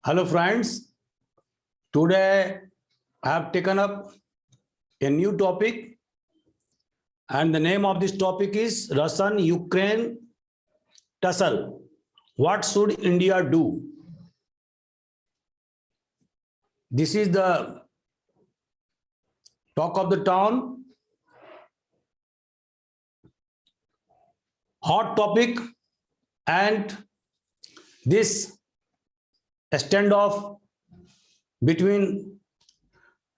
Hello friends, today I have taken up a new topic and the name of this topic is Russian-Ukraine tussle. What should India do? This is the talk of the town, hot topic, and this standoff between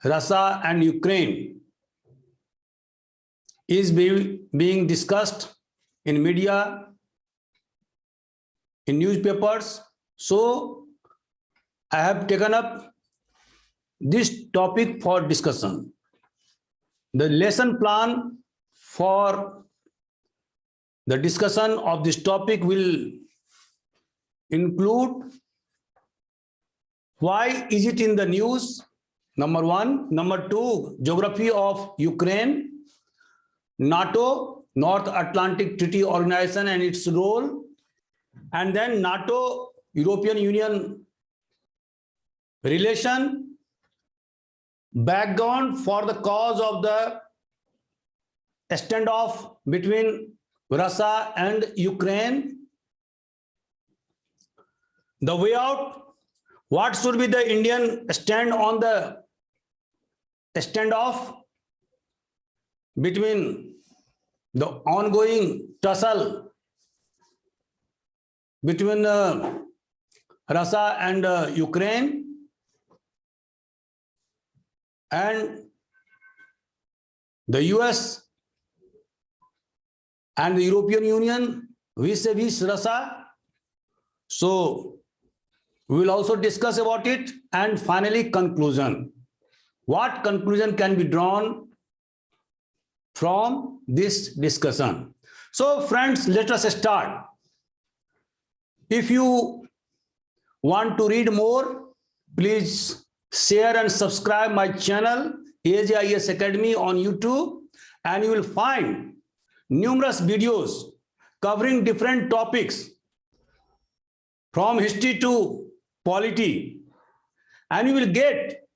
Russia and Ukraine is being discussed in media, in newspapers. So I have taken up this topic for discussion. The lesson plan for the discussion of this topic will include why is it in the news, number one. Number two, geography of Ukraine, NATO, North Atlantic Treaty Organization and its role, and then NATO, European Union relation, background for the cause of the standoff between Russia and Ukraine, the way out. What should be the Indian stand on the standoff between the ongoing tussle between Russia and Ukraine, and the US and the European Union vis-a-vis Russia? So we will also discuss about it, and finally conclusion. What conclusion can be drawn from this discussion? So friends, let us start. If you want to read more, please share and subscribe my channel AJIS Academy on YouTube, and you will find numerous videos covering different topics from history to polity, and you will get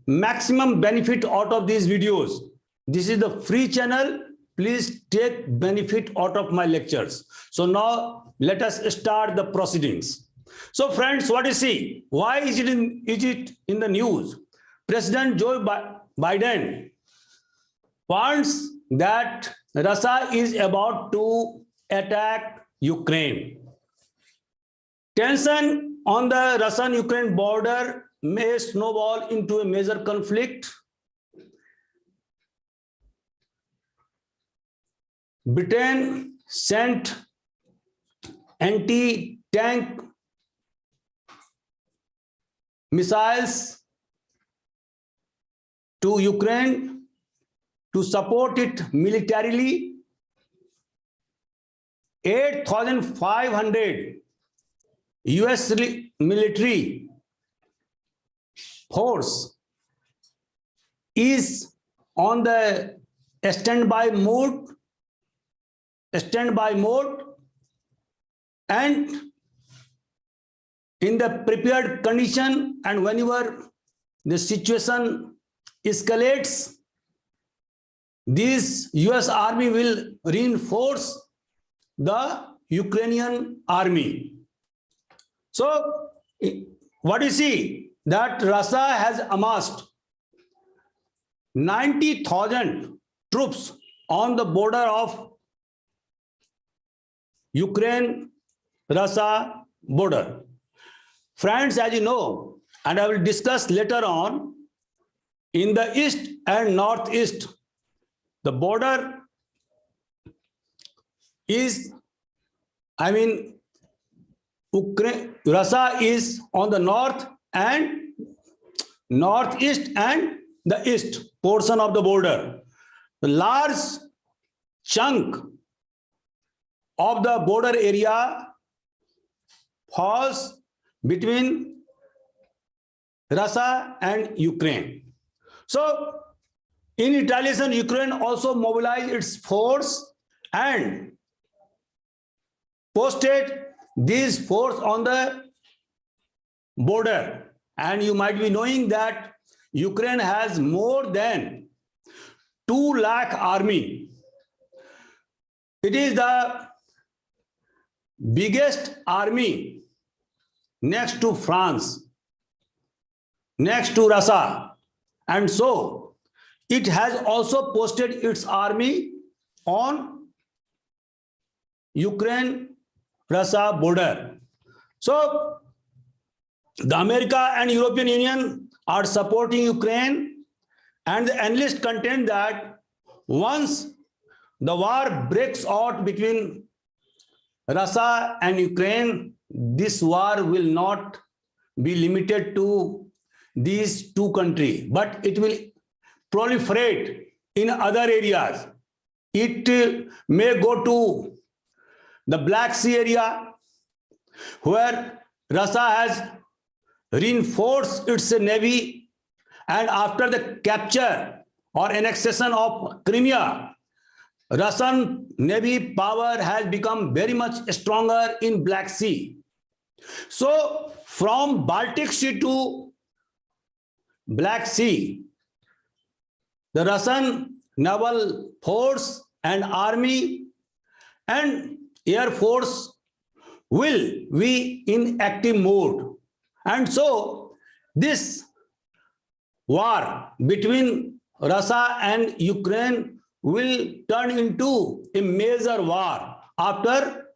maximum benefit out of these videos. This is the free channel. Please take benefit out of my lectures. So now let us start the proceedings. So friends, what you see, why is it in the news? President Joe Biden warns that Russia is about to attack Ukraine. Tension on the Russian-Ukraine border may snowball into a major conflict. Britain sent anti-tank missiles to Ukraine to support it militarily. 8,500 US military force is on the standby mode, and in the prepared condition, and whenever the situation escalates, this US army will reinforce the Ukrainian army. So what you see, that Russia has amassed 90,000 troops on the border of Ukraine-Russia border. Friends, as you know, and I will discuss later on, in the east and northeast, the border is, Russia is on the north and northeast and the east portion of the border. The large chunk of the border area falls between Russia and Ukraine. So in retaliation, Ukraine also mobilized its force and posted these force on the border. and you might be knowing that Ukraine has more than 2 lakh army. It is the biggest army next to France, next to Russia, and so it has also posted its army on Ukraine-Russia border. So the America and European Union are supporting Ukraine, and the analysts contend that once the war breaks out between Russia and Ukraine, this war will not be limited to these two countries, but it will proliferate in other areas. It may go to the Black Sea area, where Russia has reinforced its navy, and after the capture or annexation of Crimea, Russian navy power has become very much stronger in Black Sea. So from Baltic Sea to Black Sea, the Russian naval force and army and air force will be in active mode. And so this war between Russia and Ukraine will turn into a major war after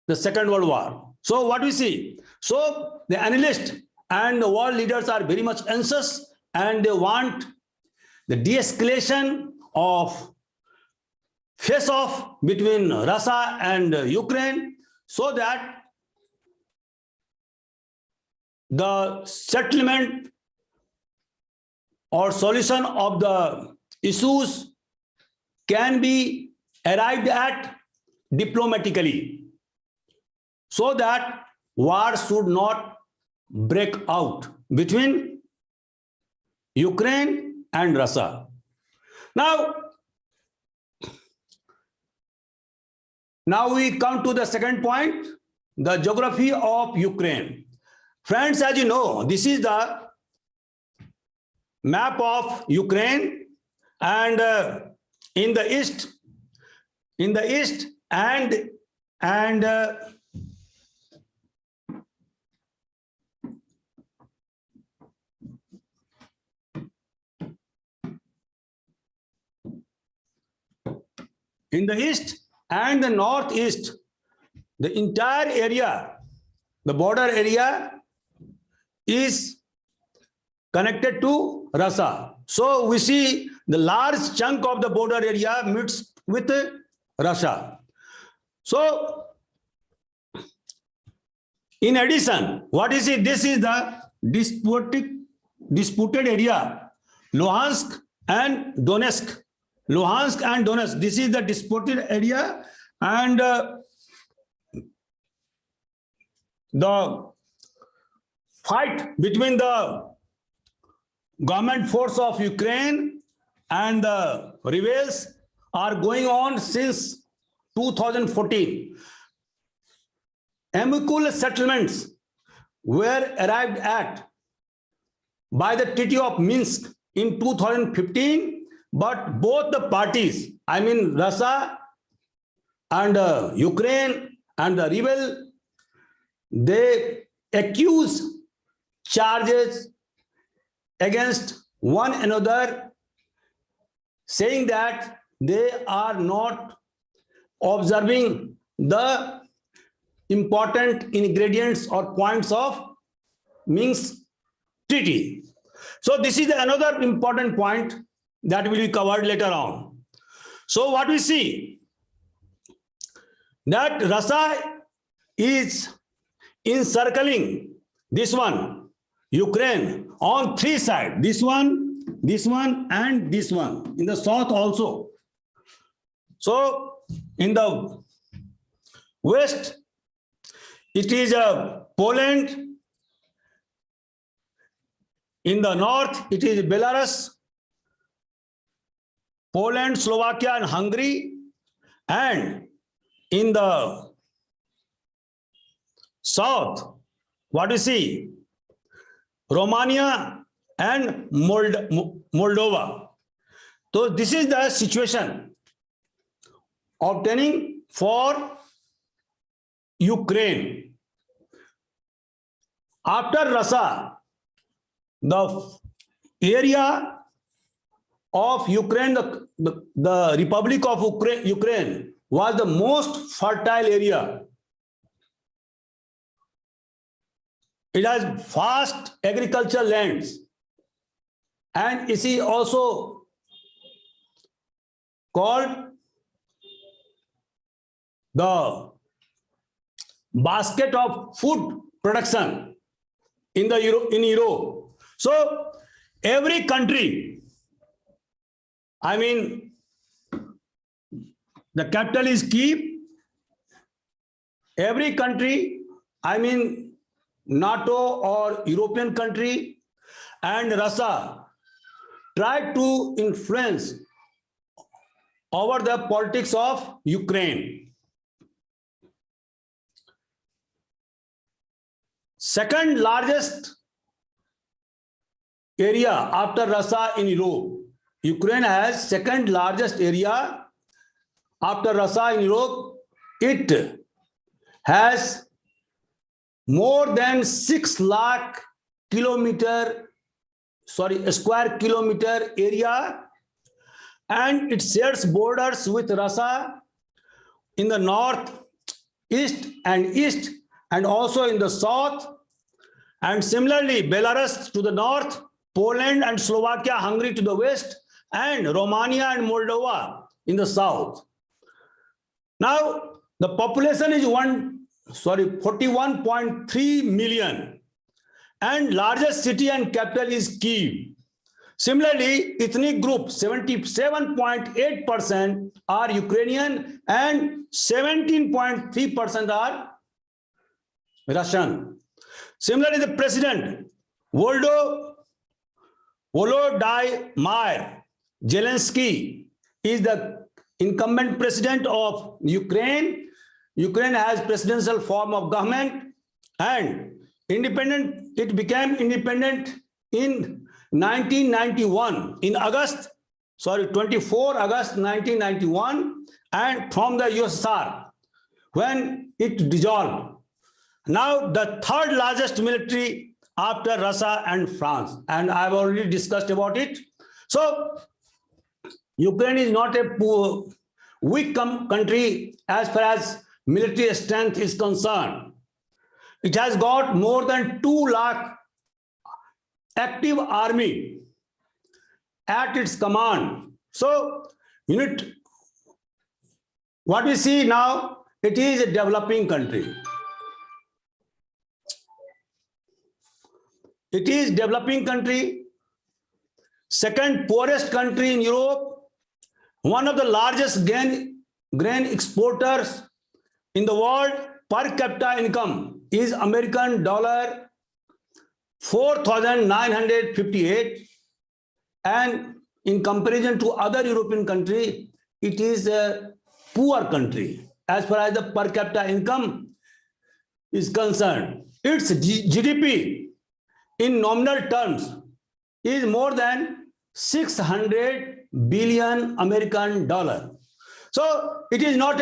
the Second World War. So what we see? So the analysts and the world leaders are very much anxious, and they want the de-escalation of face-off between Russia and Ukraine, so that the settlement or solution of the issues can be arrived at diplomatically, so that war should not break out between Ukraine and Russia. Now we come to the second point, the geography of Ukraine. Friends, as you know, this is the map of Ukraine, and in the east and in the east and the northeast, the entire area, the border area, is connected to Russia. So we see the large chunk of the border area meets with Russia. So in addition, what is it? This is the disputed area, Luhansk and Donetsk. Luhansk and Donetsk, this is the disputed area, and the fight between the government force of Ukraine and the rebels are going on since 2014. Amicable settlements were arrived at by the Treaty of Minsk in 2015, but both the parties, I mean Russia and Ukraine and the rebel, they accuse charges against one another, saying that they are not observing the important ingredients or points of Minsk Treaty. So this is another important point that will be covered later on. So what we see, that Russia is encircling this one, Ukraine, on three sides, this one, and this one, in the south also. So in the west, it is Poland. In the north, it is Belarus, Poland, Slovakia, and Hungary. And in the south, what you see, Romania, and Moldova. So this is the situation obtaining for Ukraine. After Russia, the area of Ukraine, the Republic of Ukraine was the most fertile area. It has vast agricultural lands, and it is also called the basket of food production in Europe. So every country, I mean, the capital is Kyiv. Every country, I mean, NATO or European country and Russia tried to influence over the politics of Ukraine. Second largest area after Russia in Europe. Ukraine has second largest area after Russia in Europe. It has more than 6 lakh square kilometer area, and it shares borders with Russia in the north, east, and also in the south, and similarly Belarus to the north, Poland and Slovakia, Hungary to the west, and Romania and Moldova in the south. Now the population is 41.3 million, and largest city and capital is Kyiv. Similarly, ethnic group 77.8% are Ukrainian and 17.3% are Russian. Similarly, the president Volodymyr Zelensky is the incumbent president of Ukraine. Ukraine has presidential form of government and independent. It became independent in 1991 in 24 August 1991, and from the USSR when it dissolved. Now the third largest military after Russia and France, and I've already discussed about it. So Ukraine is not a weak country as far as military strength is concerned. It has got more than 2 lakh active army at its command. So what we see now, it is a developing country. It is developing country, second poorest country in Europe, one of the largest grain exporters in the world. Per capita income is American dollar 4,958, and in comparison to other European countries, it is a poor country as far as the per capita income is concerned. Its GDP in nominal terms is more than 600 billion American dollar. So it is not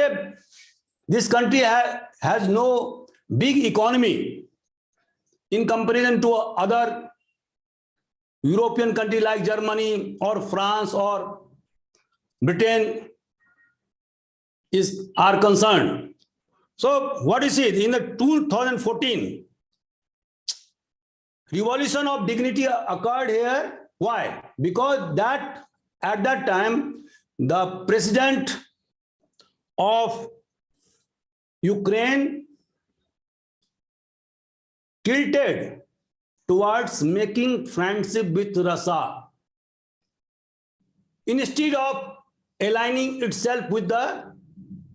this country has no big economy in comparison to other European countries like Germany or France or Britain are concerned. So what is it? In the 2014, revolution of dignity occurred here. Why? Because at that time, the president of Ukraine tilted towards making friendship with Russia instead of aligning itself with the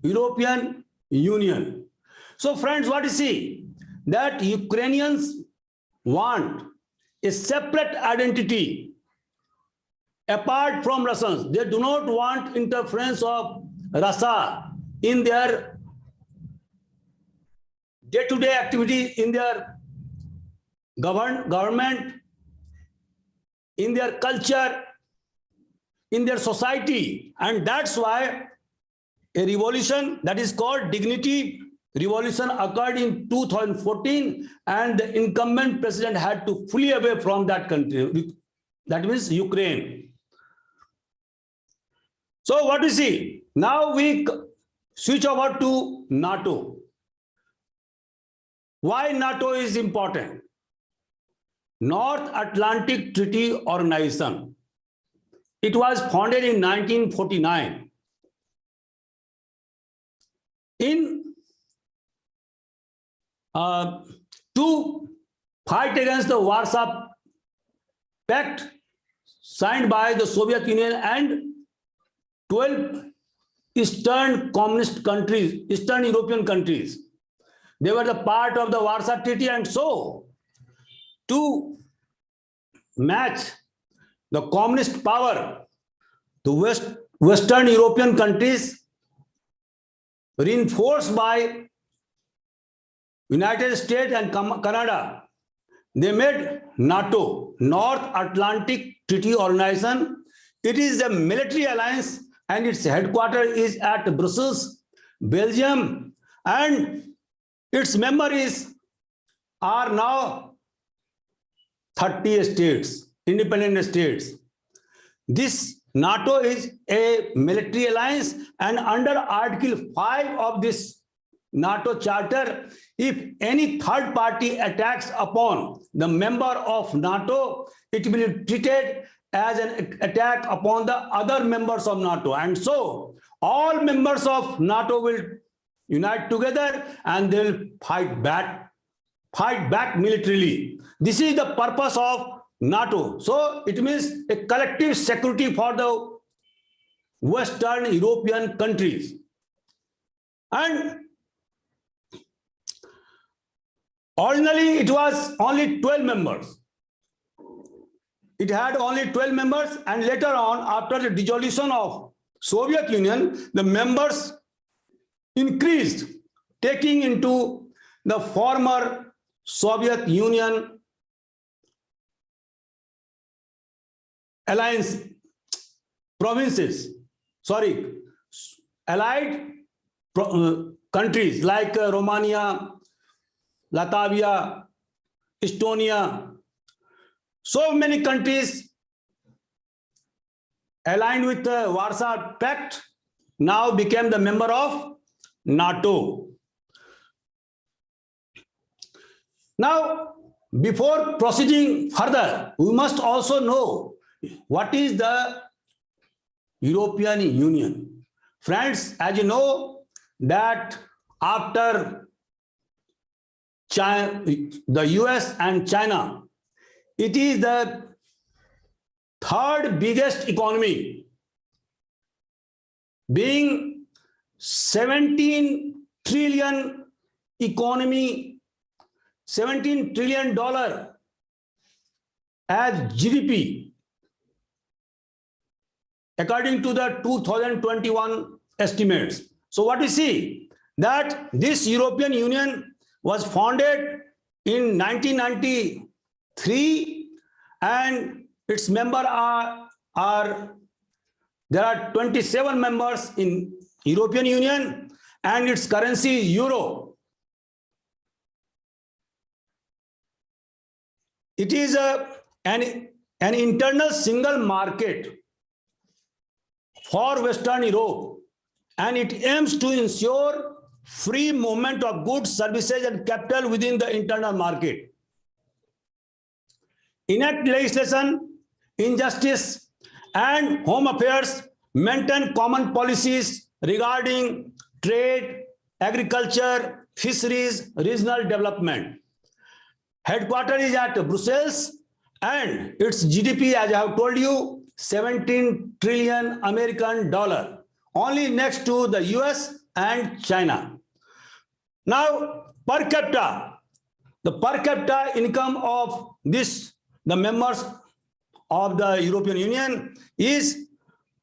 European Union. So friends, what you see, that Ukrainians want a separate identity apart from Russians. They do not want interference of Russia in their day-to-day activity, in their government, in their culture, in their society. And that's why a revolution that is called Dignity Revolution occurred in 2014, and the incumbent president had to flee away from that country. That means Ukraine. So what we see? Now we switch over to NATO. Why NATO is important? North Atlantic Treaty Organization. It was founded in 1949. To fight against the Warsaw Pact signed by the Soviet Union and 12 Eastern Communist countries, Eastern European countries. They were the part of the Warsaw Treaty, and so to match the communist power, the Western European countries, reinforced by United States and Canada, they made NATO, North Atlantic Treaty Organization. It is a military alliance and its headquarters is at Brussels, Belgium, and its members are now 30 states, independent states. This NATO is a military alliance, and under Article 5 of this NATO Charter, if any third party attacks upon the member of NATO, it will be treated as an attack upon the other members of NATO. And so all members of NATO will unite together and they will fight back militarily. This is the purpose of NATO. So it means a collective security for the Western European countries. And originally, it was only 12 members. It had only 12 members, and later on, after the dissolution of Soviet Union, the members increased, taking into the former Soviet Union alliance allied countries like Romania, Latvia, Estonia. So many countries aligned with the Warsaw Pact now became the member of NATO. Now, before proceeding further, we must also know what is the European Union. Friends, as you know, that after China, the US and China, it is the third biggest economy, being 17 trillion economy, $17 trillion as GDP, according to the 2021 estimates. So what we see, that this European Union was founded in 1993, and its members there are 27 members in European Union, and its currency is euro. It is an internal single market for Western Europe, and it aims to ensure free movement of goods, services, and capital within the internal market. Enact legislation, injustice, and home affairs, maintain common policies regarding trade, agriculture, fisheries, regional development. Headquarters is at Brussels, and its GDP, as I have told you, 17 trillion American dollar, only next to the US and China. Now, per capita, the per capita income of the members of the European Union is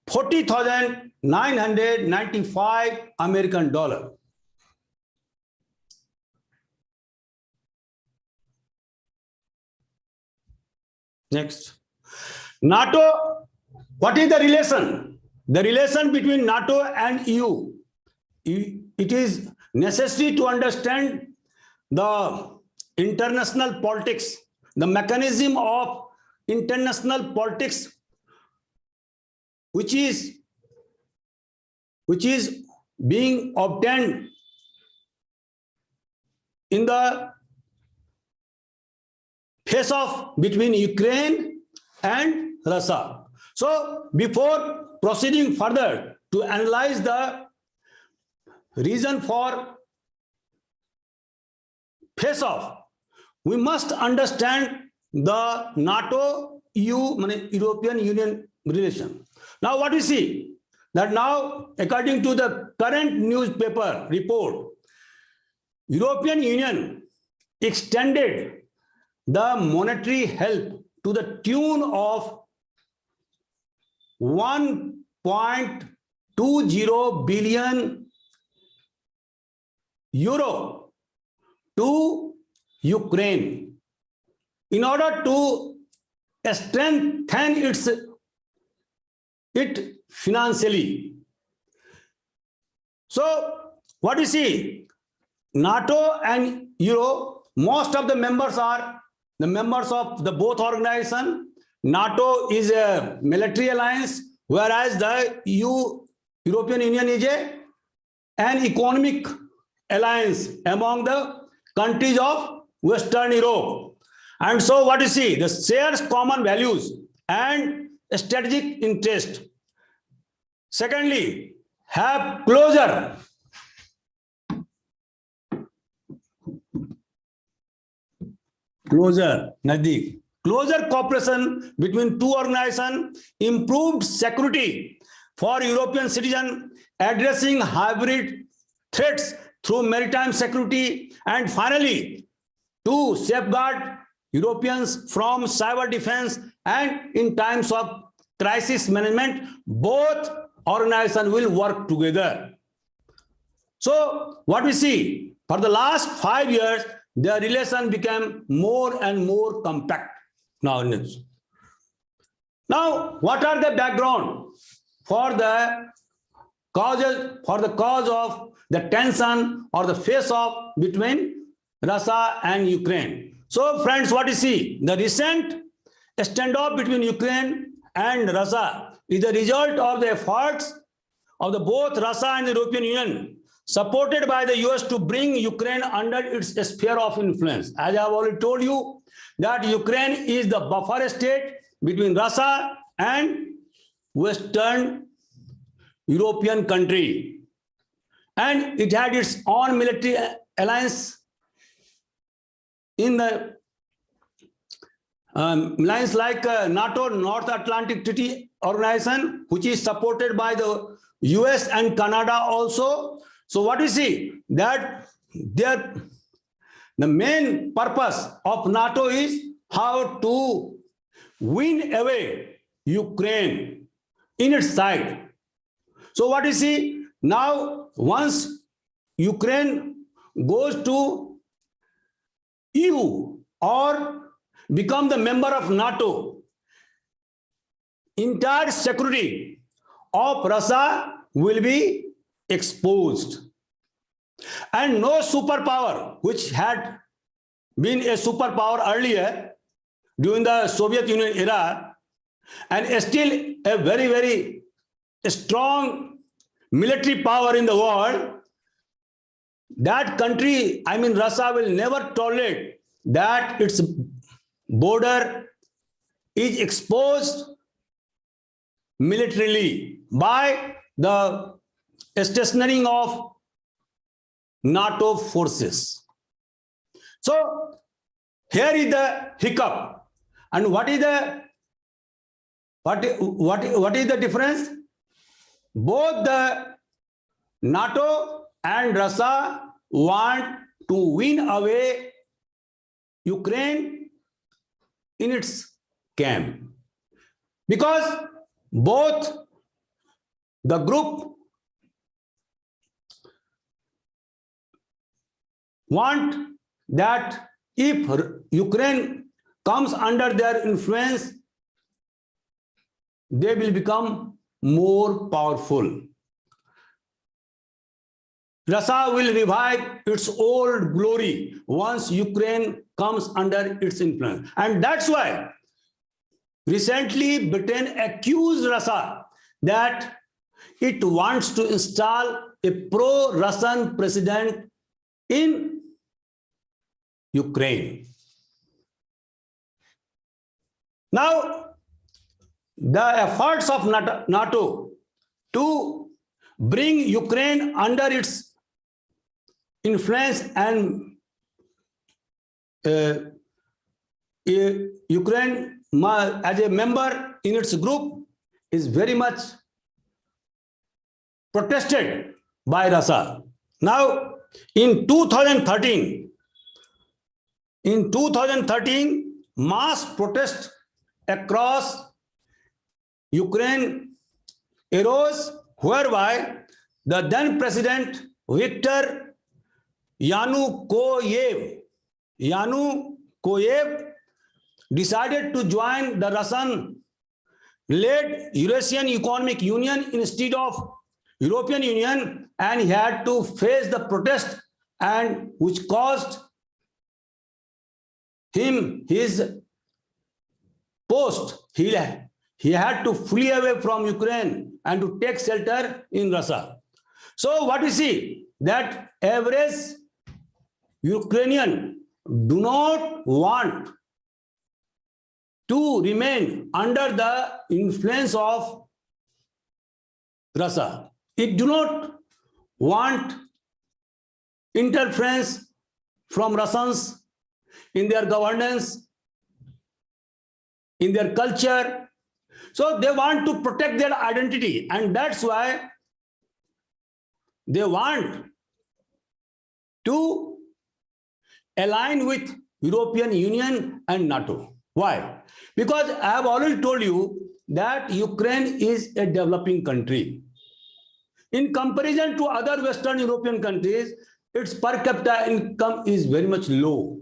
40,995 American dollar. Next. NATO, what is the relation? The relation between NATO and EU. It is necessary to understand the international politics, the mechanism of international politics, which is being obtained in the face of between Ukraine and Russia. So before proceeding further to analyze the reason for face off, we must understand the NATO EU European Union relation. Now what we see that now, according to the current newspaper report, European Union extended the monetary help to the tune of 1.20 billion euro to Ukraine in order to strengthen it financially. So what we see, NATO and Euro, most of the members are the members of the both organizations. NATO is a military alliance, whereas the European Union is an economic alliance among the countries of Western Europe. And so what you see, the shares common values and strategic interest. Secondly, have closer cooperation between two organizations, improved security for European citizens, addressing hybrid threats through maritime security, and finally, to safeguard Europeans from cyber defense and in times of crisis management. Both organizations will work together. So what we see, for the last 5 years, their relation became more and more compact. Now, what are the background for the causes, for the cause of the tension or the face-off between Russia and Ukraine? So, friends, what you see, the recent standoff between Ukraine and Russia is the result of the efforts of the both Russia and the European Union, supported by the US, to bring Ukraine under its sphere of influence. As I have already told you, that Ukraine is the buffer state between Russia and Western European country, and it had its own military alliance in the alliance like NATO, North Atlantic Treaty Organization, which is supported by the US and Canada also. So what we see, that the main purpose of NATO is how to win away Ukraine in its side. So what we see now, once Ukraine goes to EU or become the member of NATO, entire security of Russia will be exposed. And no superpower, which had been a superpower earlier during the Soviet Union era, and still a very, very strong military power in the world, that country, I mean Russia, will never tolerate that its border is exposed militarily by the stationing of NATO forces. So here is the hiccup. And what is the difference? Both the NATO and Russia want to win away Ukraine in its camp, because both the group want that if Ukraine comes under their influence, they will become more powerful. Russia will revive its old glory once Ukraine comes under its influence. And that's why recently Britain accused Russia that it wants to install a pro-Russian president in Ukraine. Now, the efforts of NATO to bring Ukraine under its influence and Ukraine as a member in its group is very much protested by Russia. Now, in 2013, mass protests across Ukraine arose, whereby the then president Viktor Yanukovych decided to join the Russian-led Eurasian Economic Union instead of European Union, and he had to face the protest, and which caused him his post. He had to flee away from Ukraine and to take shelter in Russia. So what we see, that average Ukrainian do not want to remain under the influence of Russia. It do not want interference from Russians in their governance, in their culture. So they want to protect their identity, and that's why they want to align with European Union and NATO. Why? Because I have already told you that Ukraine is a developing country. In comparison to other Western European countries, its per capita income is very much low.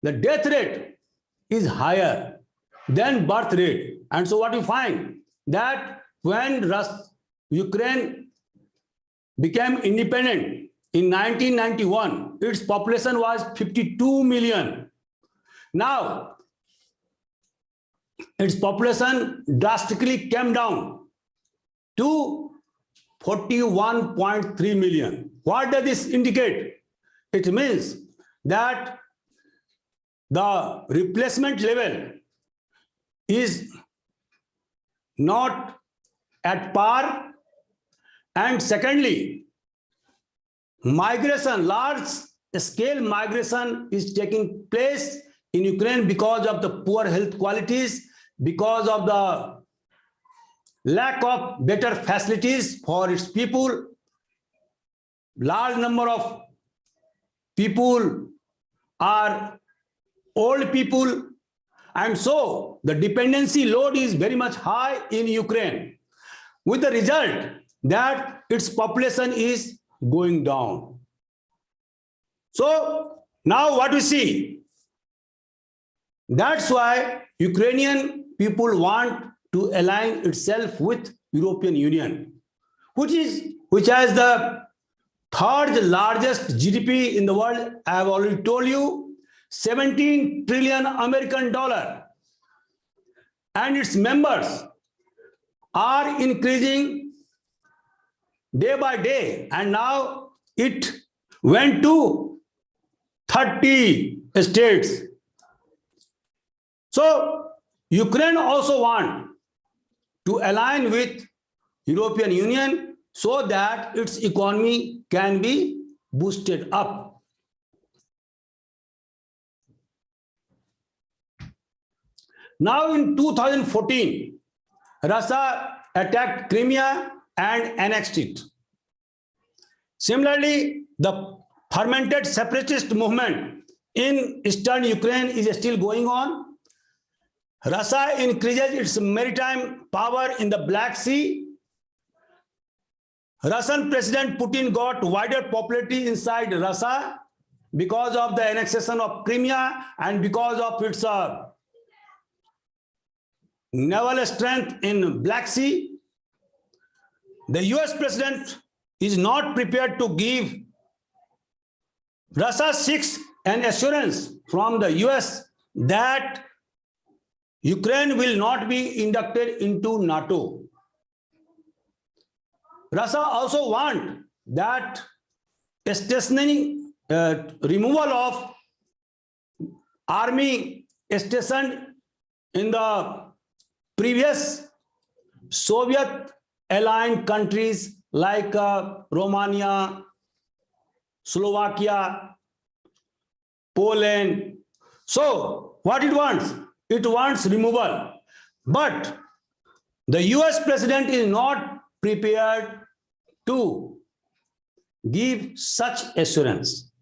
The death rate is higher than birth rate. And so what we find, that when Ukraine became independent in 1991, its population was 52 million. Now, its population drastically came down to 41.3 million. What does this indicate? It means that the replacement level is not at par, and secondly, migration, large scale migration is taking place in Ukraine because of the poor health qualities, because of the lack of better facilities for its people. Large number of people are old people, and so the dependency load is very much high in Ukraine, with the result that its population is going down. So now what we see, that's why Ukrainian people want to align itself with European Union, which has the third largest GDP in the world. I have already told you, 17 trillion American dollar, and its members are increasing day by day, and now it went to 30 states. So Ukraine also wants to align with European Union so that its economy can be boosted up. Now in 2014, Russia attacked Crimea and annexed it. Similarly, the fermented separatist movement in eastern Ukraine is still going on. Russia increases its maritime power in the Black Sea. Russian President Putin got wider popularity inside Russia because of the annexation of Crimea and because of its naval strength in Black Sea. The US president is not prepared to give. Russia seeks an assurance from the US that Ukraine will not be inducted into NATO. Russia also wants that stationing removal of army stationed in the previous Soviet aligned countries like Romania, Slovakia, Poland. So what it wants? It wants removal. But the US president is not prepared to give such assurance.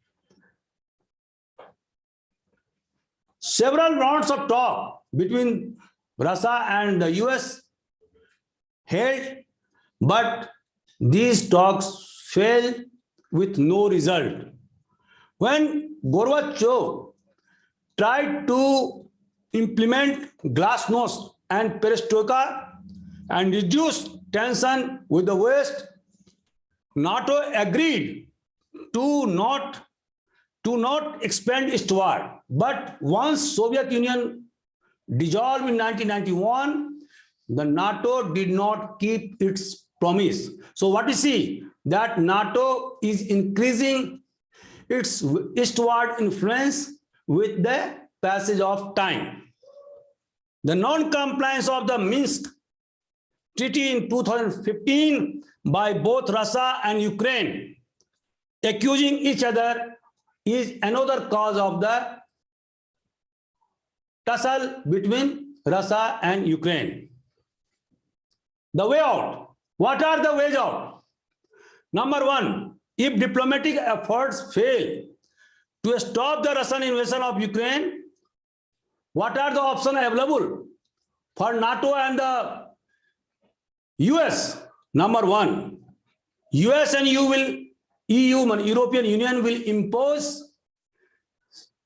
Several rounds of talk between Russia and the US held, but these talks failed with no result. When Gorvachev tried to implement glasnost and perestroika and reduce tension with the West, NATO agreed to not expand eastward. But once Soviet Union dissolved in 1991, the NATO did not keep its promise. So what we see that NATO is increasing its eastward influence with the passage of time. The non-compliance of the Minsk Treaty in 2015 by both Russia and Ukraine, accusing each other, is another cause of the tussle between Russia and Ukraine. The way out. What are the ways out? Number one, if diplomatic efforts fail to stop the Russian invasion of Ukraine, what are the options available for NATO and the US? Number one, US and EU, European Union will impose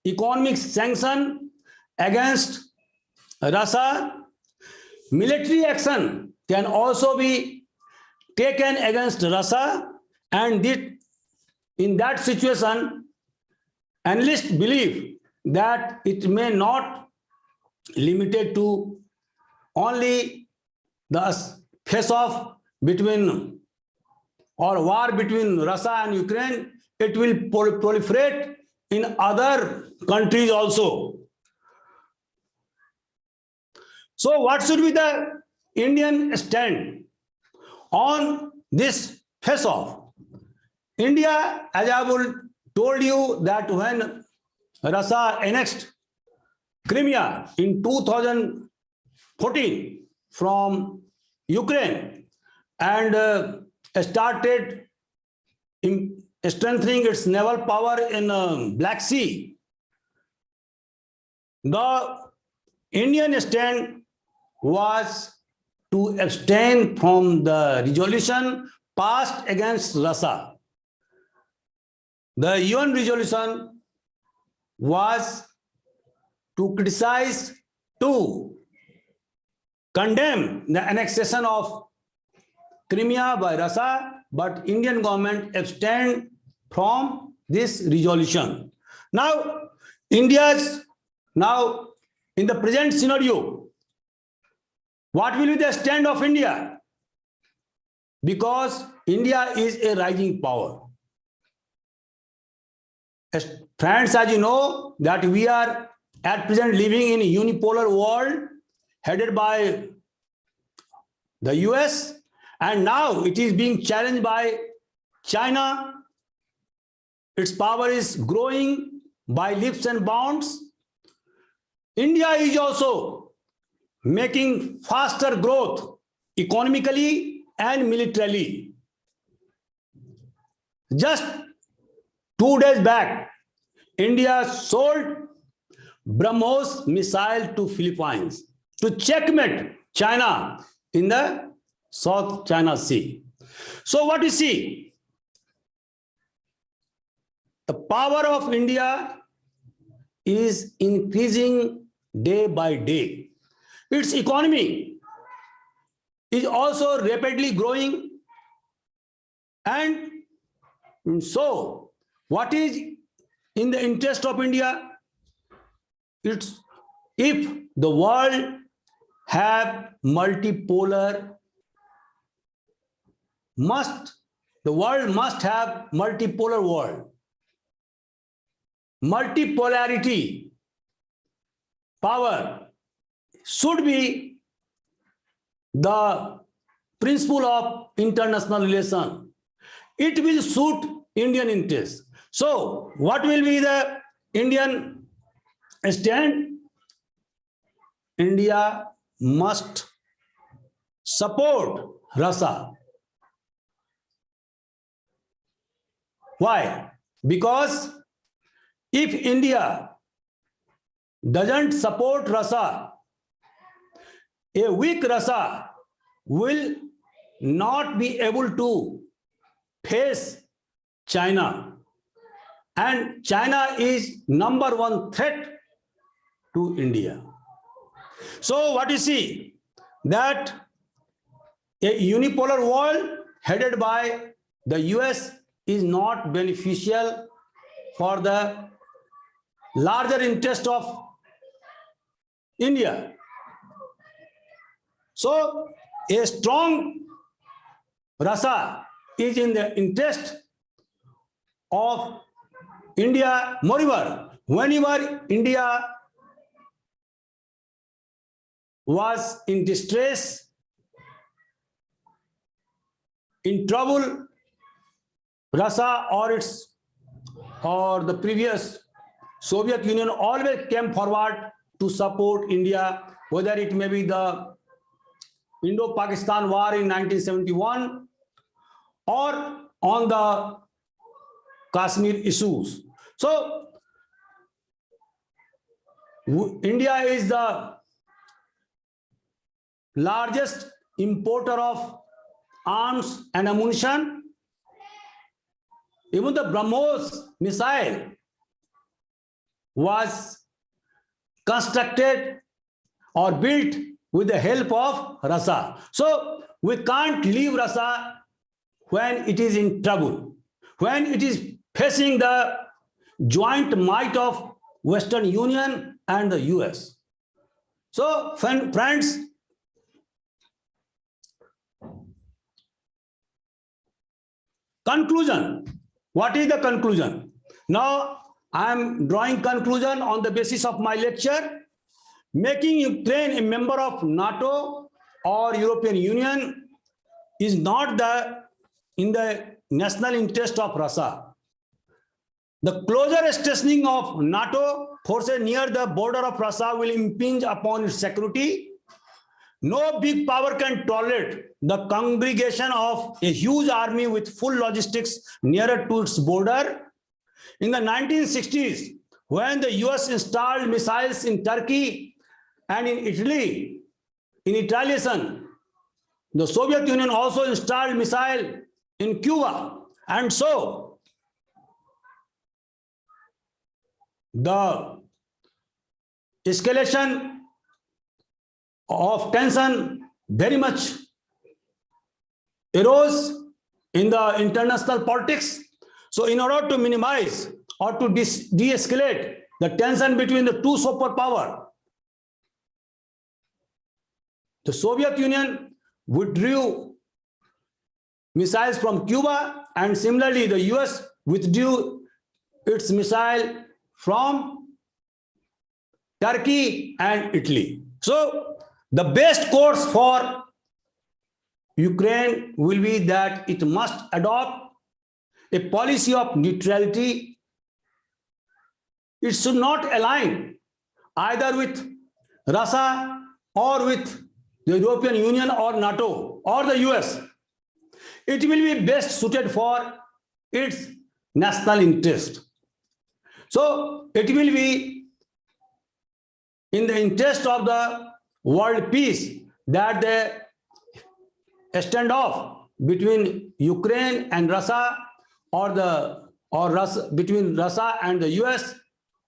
economic sanction against Russia. Military action can also be taken against Russia, and in that situation, analysts believe that it may not limited to only the face-off between or war between Russia and Ukraine. It will proliferate in other countries also. So what should be the Indian stand on this face-off? India, as I told you, that when Russia annexed Crimea in 2014 from Ukraine and started strengthening its naval power in Black Sea, the Indian stand was to abstain from the resolution passed against Russia. The UN resolution was to criticize, to condemn the annexation of Crimea by Russia, but Indian government abstained from this resolution. Now, in the present scenario, what will be the stand of India? Because India is a rising power. Friends, as you know, that we are at present living in a unipolar world headed by the US, and now it is being challenged by China. Its power is growing by leaps and bounds. India is also making faster growth economically and militarily. Just 2 days back, India sold BrahMos missile to Philippines to checkmate China in the South China Sea. So what we see, the power of India is increasing day by day. its economy is also rapidly growing. And so, what is in the interest of India? It's if the world have multipolar, the world must have multipolar world. Multipolarity power should be the principle of international relation. It will suit Indian interests. So, what will be the Indian stand? India must support Russia. Why? Because if India doesn't support Russia, a weak Russia will not be able to face China. And China is #1 threat to India. So what you see, that a unipolar world headed by the US is not beneficial for the larger interest of India. So a strong Russia is in the interest of India. Moreover, whenever India was in distress, in trouble, Russia or the previous Soviet Union always came forward to support India, whether it may be the Indo-Pakistan War in 1971 or on the Kashmir issues. So India is the largest importer of arms and ammunition. Even the BrahMos missile was constructed or built with the help of Russia. So we can't leave Russia when it is in trouble, when it is facing the joint might of Western Union and the US. So friends, conclusion. What is the conclusion? Now I am drawing conclusion on the basis of my lecture. Making Ukraine a member of NATO or European Union is not in the national interest of Russia. The closer stationing of NATO forces near the border of Russia will impinge upon its security. No big power can tolerate the congregation of a huge army with full logistics nearer to its border. In the 1960s, when the US installed missiles in Turkey and in Italy, in retaliation, the Soviet Union also installed missiles in Cuba. And so, the escalation of tension very much arose in the international politics. So in order to minimize or to de-escalate the tension between the two superpowers, the Soviet Union withdrew missiles from Cuba, and similarly the US withdrew its missile from Turkey and Italy. So the best course for Ukraine will be that it must adopt a policy of neutrality. It should not align either with Russia or with the European Union or NATO or the US. It will be best suited for its national interest. So it will be in the interest of the world peace that the standoff between Ukraine and Russia between Russia and the US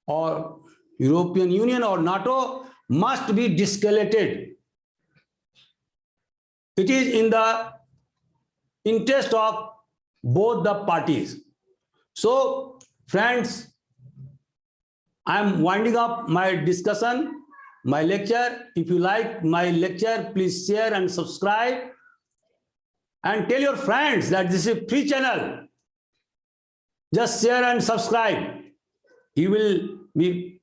or European Union or NATO must be de-escalated it is in the interest of both the parties. So, friends, I am winding up my discussion, my lecture. If you like my lecture, please share and subscribe. And tell your friends that this is a free channel. Just share and subscribe. You will be